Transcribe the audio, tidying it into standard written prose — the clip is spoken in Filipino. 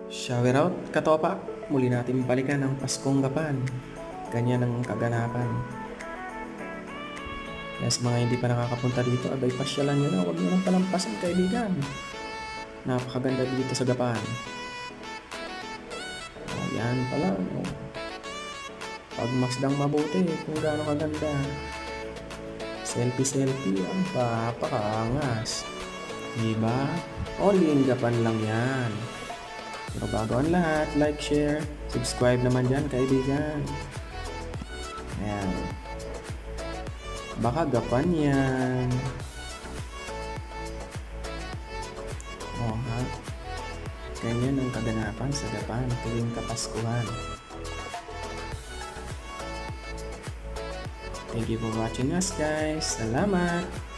Shower out, katopak! Muli natin balikan ang Paskong Gapan. Ganyan ang kaganapan. Kaya sa mga hindi pa nakakapunta dito, abay pasyalan nyo na, huwag nyo nang palampasin kaibigan. Napakaganda dito sa Gapan. O, yan pala. O. Pagmasdang mabuti kung gaano kaganda. Selfie, ang papakaangas. Diba? Only in Gapan lang yan. Pero bago ang lahat, like, share, subscribe naman dyan kaibigan. Ayan. Baka Gapan yan. O ha? Ganyan ang kaganapan sa Gapan tuwing Kapaskuhan. Thank you for watching us guys. Salamat!